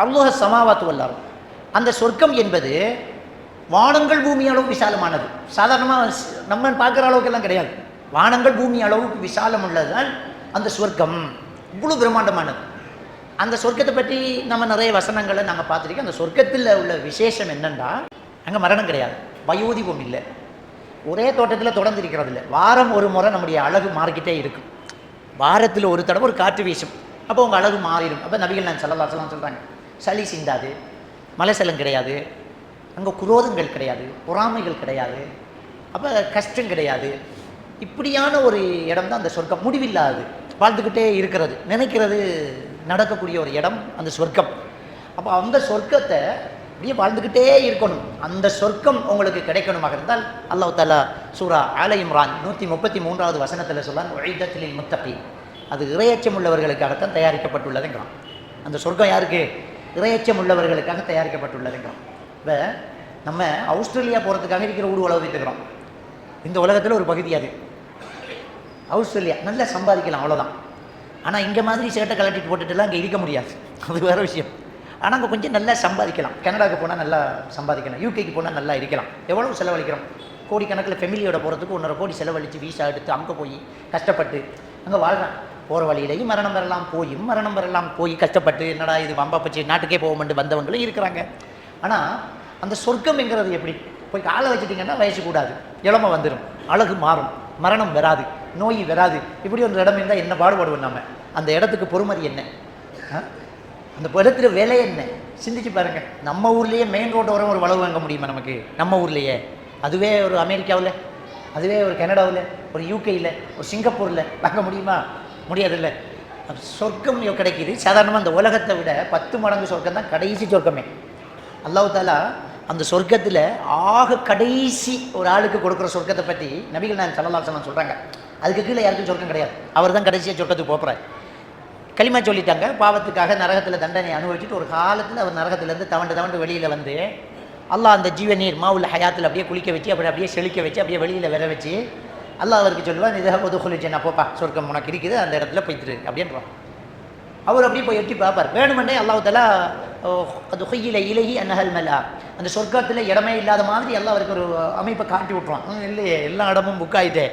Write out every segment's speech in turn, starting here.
அல்லாஹ் சமாவாத்து வல்லார். அந்த சொர்க்கம் என்பது வானங்கள் பூமி அளவு விசாலமானது. சாதாரணமாக நம்ம பார்க்குற அளவுக்கெல்லாம் கிடையாது. வானங்கள் பூமி அளவுக்கு விசாலம் உள்ளதுதான் அந்த சொர்க்கம். இவ்வளோ பிரம்மாண்டமானது. அந்த சொர்க்கத்தை பற்றி நம்ம நிறைய வசனங்களை நாங்கள் பார்த்துருக்கோம். அந்த சொர்க்கத்தில் உள்ள விசேஷம் என்னென்னா, அங்கே மரணம் கிடையாது, வயோதிபம் இல்லை, ஒரே தோட்டத்தில் தொடர்ந்து இருக்கிறது இல்லை. வாரம் ஒரு முறை நம்முடைய அழகு மாறிக்கிட்டே இருக்கும். வாரத்தில் ஒரு தடவை ஒரு காற்று வீசும், அப்போ உங்கள் அழகு மாறிடும். அப்போ நபிகள் நான் ஸல்லல்லாஹு அலைஹி வஸல்லம் சொல்கிறாங்க, சளி சிந்தாது, மலைசலம் கிடையாது, அங்கே குரோதங்கள் கிடையாது, பொறாமைகள் கிடையாது, அப்போ கஷ்டம் கிடையாது. இப்படியான ஒரு இடம் தான் அந்த சொர்க்கம். முடிவில்லாது, வாழ்ந்துக்கிட்டே இருக்கிறது, நினைக்கிறது நடக்கக்கூடிய ஒரு இடம் அந்த சொர்க்கம். அப்போ அந்த சொர்க்கத்தை அப்படியே வாழ்ந்துக்கிட்டே இருக்கணும். அந்த சொர்க்கம் உங்களுக்கு கிடைக்கணுமாக இருந்தால் அல்லாஹ் தஆலா சூரா ஆல இம்ரான் 133வது வசனத்தில் சொல்றான், உஇத்தத் லில் முத்தகீன், அது இறையச்சம் உள்ளவர்களுக்காகத்தான் தயாரிக்கப்பட்டுள்ளதுங்கிறான். அந்த சொர்க்கம் யாருக்கு? இறையச்சம் உள்ளவர்களுக்காக தயாரிக்கப்பட்டுள்ளதுங்கிறான். இப்போ நம்ம ஆஸ்திரேலியா போகிறதுக்காக இருக்கிற ஊர் உலகத்துக்கிறோம். இந்த உலகத்தில் ஒரு பகுதி அது ஆஸ்திரேலியா. நல்லா சம்பாதிக்கலாம், அவ்வளோதான். ஆனால் இங்கே மாதிரி சேட்டை கலட்டிட்டு போட்டுட்டுலாம் அங்கே இருக்க முடியாது, அது வேறு விஷயம். ஆனால் அங்கே கொஞ்சம் நல்லா சம்பாதிக்கலாம். கனடாவுக்கு போனால் நல்லா சம்பாதிக்கலாம், யூகேக்கு போனால் நல்லா இருக்கலாம். எவ்வளோ செலவழிக்கிறோம்? கோடிக்கணக்கில் ஃபெமிலியோட போகிறதுக்கு 1.5 கோடி செலவழித்து வீசா எடுத்து அங்கே போய் கஷ்டப்பட்டு அங்கே வாழ்கிறான். போகிற வழியிலையும் மரணம் வரலாம் போய் கஷ்டப்பட்டு என்னடா இது வம்பா பச்சு நாட்டுக்கே போகமென்று வந்தவங்களும் இருக்கிறாங்க. ஆனால் அந்த சொர்க்கம்ங்கிறது எப்படி? போய் காலை வச்சுட்டிங்கன்னா வயசு கூடாது, இளமை வந்துடும், அழகு மாறும், மரணம் வராது, நோய் வராது. இப்படி ஒரு இடம் இருந்தால் என்ன பாடுபடுவோம் நம்ம? அந்த இடத்துக்கு பொறுமதி என்ன? அந்த இடத்துல விலை என்ன? சிந்திச்சு பாருங்கள். நம்ம ஊர்லேயே மெயின் ரோடு வர ஒரு வளவு வாங்க முடியுமா நமக்கு? நம்ம ஊர்லேயே. அதுவே ஒரு அமெரிக்காவில், அதுவே ஒரு கனடாவில், ஒரு யூகேயில், ஒரு சிங்கப்பூரில் வாங்க முடியுமா? முடியாதில்லை. சொர்க்கம் கிடைக்கிது. சாதாரணமாக அந்த உலகத்தை விட 10 மடங்கு சொர்க்கம் தான் கடைசி சொர்க்கமே. அல்லாஹ் தஆலா அந்த சொர்க்கத்தில் ஆக கடைசி ஒரு ஆளுக்கு கொடுக்குற சொர்க்கத்தை பற்றி நபிகள் நாயகம் ஸல்லல்லாஹு அலைஹி வஸல்லம் சொல்கிறாங்க. அதுக்கு கீழே யாருக்கும் சொர்க்கம் கிடையாது. அவர் தான் கடைசியாக சொர்க்கத்துக்கு போகிறார். களிமா சொல்லிட்டாங்க, பாவத்துக்காக நரகத்தில் தண்டனை அனுபவிச்சுட்டு ஒரு காலத்தில் அவர் நரகத்திலேருந்து தவண்டு வெளியில் வந்து அல்லாஹ் அந்த ஜீவநீர் மாவுல் ஹயாத்தில் அப்படியே குளிக்க வச்சு அப்படியே செழிக்க வச்சு அப்படியே வெளியில் வர வச்சு அல்லாஹ் அவருக்கு சொல்லுவான், இதாக ஒதுக்குலிச்சேன், அப்போப்பா சொர்க்கம் உனக்கு இருக்குது, அந்த இடத்துல போய்த்துரு அப்படின்றான். அவர் அப்படியே போய் எட்டி பார்ப்பார். வேணுமெண்டே அல்லாஹ் தஆலா அது ஹொய்யில இலகி அன்னஹல் மலா, அந்த சொர்க்கத்தில் இடமே இல்லாத மாதிரி எல்லாம் அவருக்கு ஒரு அமைப்பை காட்டி விட்ருவான். இல்லையே, எல்லா இடமும் புக் ஆகிட்டே,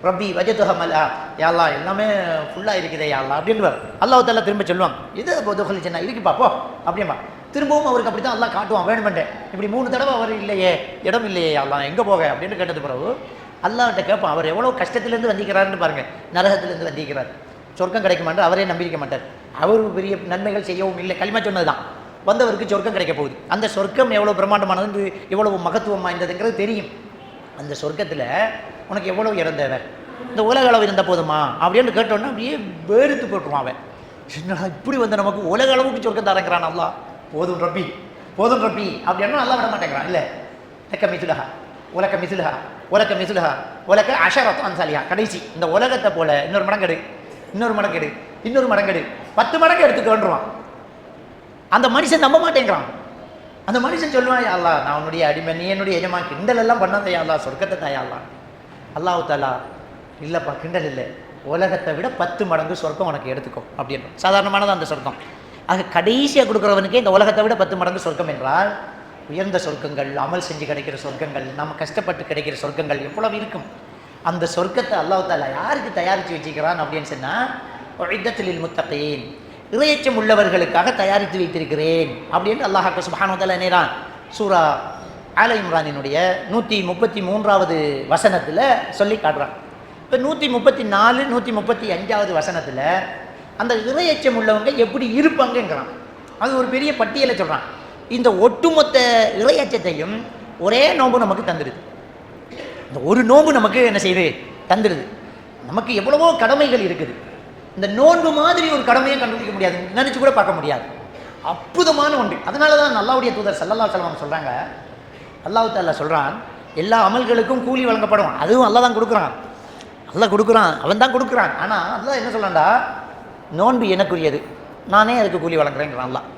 ரப்பி வஜதுஹ மலா, யாழ்லா எல்லாமே ஃபுல்லாக இருக்குதே யாழ்லா அப்படின்வார். அல்லாஹ் தஆலா திரும்ப சொல்லுவான், இது ஒதுக்குலிச்சேன்னா இருக்கு பாப்போ அப்படின்பா. திரும்பவும் அவருக்கு அப்படி தான் அல்லாஹ் காட்டுவான். வேணுமெண்டே இப்படி 3 தடவை அவர் இல்லையே, இடம் இல்லையே யாழ்லா, எங்கே போக அப்படின்னு கேட்டது பிறகு அல்லாஹ்கிட்ட கேட்பான், அவர் எவ்வளோ கஷ்டத்துலேருந்து வந்திக்கிறாருன்னு பாருங்கள். நரகத்திலேருந்து வந்திக்கிறார், சொர்க்கம் கிடைக்க மாட்டார், அவரே நம்பியிருக்க மாட்டார். அவர் பெரிய நன்மைகள் செய்யவும் இல்லை, களிமா சொன்னது தான். வந்தவருக்கு சொர்க்கம் கிடைக்க போகுது. அந்த சொர்க்கம் எவ்வளோ பிரம்மாண்டமானது, எவ்வளவு மகத்துவம் வாய்ந்ததுங்கிறது தெரியும். அந்த சொர்க்கத்தில் உனக்கு எவ்வளோ இடம் தேவை? இந்த உலக அளவு இருந்த போதுமா அப்படின்னு கேட்டோன்னா அப்படியே வேறுத்து போட்டுருவான் அவன். என்னடா இப்படி வந்து நமக்கு உலக அளவுக்கு சொர்க்கம் தரங்கிறான் அல்லாஹ். போதும் ரப்பி அப்படின்னா நல்லா விட மாட்டேங்கிறான். இல்லை, உலக மிசுலஹா உலக அஷரத்து அன்சாலியா, கடைசி இந்த உலகத்தை போல இன்னொரு மடங்கெடு 10 மடங்கு எடுத்துக்கொண்டுருவான். அந்த மனுஷன் நம்ப மாட்டேங்கிறான். அந்த மனுஷன் சொல்லுவான், யா அல்லாஹ் நான் உன்னுடைய அடிமை, நீ என்னுடைய எஜமா, கிண்டல் எல்லாம் பண்ணாத யா அல்லாஹ், சொர்க்கத்தை தாயா அல்லாஹ். அல்லாஹ் தஆலா இல்லைப்பா, கிண்டல் இல்லை, உலகத்தை விட 10 மடங்கு சொர்க்கம் உனக்கு எடுத்துக்கோ அப்படின்னு. சாதாரணமானது அந்த சொர்க்கம். ஆக கடைசியாக கொடுக்குறவனுக்கே இந்த உலகத்தை விட 10 மடங்கு சொர்க்கம் என்றால், உயர்ந்த சொர்க்கங்கள், அமல் செஞ்சு கிடைக்கிற சொர்க்கங்கள், நம்ம கஷ்டப்பட்டு கிடைக்கிற சொர்க்கங்கள் எவ்வளவு இருக்கும். அந்த சொர்க்கத்தை அல்லாஹ் தஆலா யாருக்கு தயாரித்து வச்சுக்கிறான் அப்படின்னு சொன்னால், உஇத்தத் லில் முத்தகீன், இறையச்சம் உள்ளவர்களுக்காக தயாரித்து வைத்திருக்கிறேன் அப்படின்னு அல்லாஹ் சுப்ஹானஹு வ தஆலா நேரான் சூரா ஆல இம்ரானினுடைய 133வது வசனத்தில் சொல்லி காட்டுறான். இப்போ 134, 135வது வசனத்தில் அந்த இறையச்சம் உள்ளவங்க எப்படி இருப்பாங்கங்கிறான். அது ஒரு பெரிய பட்டியலை சொல்கிறான். இந்த ஒட்டுமொத்த இறையச்சத்தையும் ஒரே நோன்பு நமக்கு தந்துடுது. இந்த ஒரு நோன்பு நமக்கு என்ன செய்யுது? தந்துடுது. நமக்கு எவ்வளவோ கடமைகள் இருக்குது. இந்த நோன்பு மாதிரி ஒரு கடமையை கண்டுபிடிக்க முடியாது, நினச்சி கூட பார்க்க முடியாது. அற்புதமான ஒன்று. அதனால தான் அல்லாஹ்வுடைய தூதர் ஸல்லல்லாஹு அலைஹி வஸல்லம் சொல்கிறாங்க, அல்லாஹ் தஆலா சொல்கிறான், எல்லா அமல்களுக்கும் கூலி வழங்கப்படும். அதுவும் அல்லாஹ் தான் கொடுக்குறான், அவன் தான் கொடுக்குறான். ஆனால் அல்லாஹ் என்ன சொல்கிறான்டா, நோன்பு எனக்குரியது, நானே அதுக்கு கூலி வழங்குறேங்கிறான் அல்லாஹ்.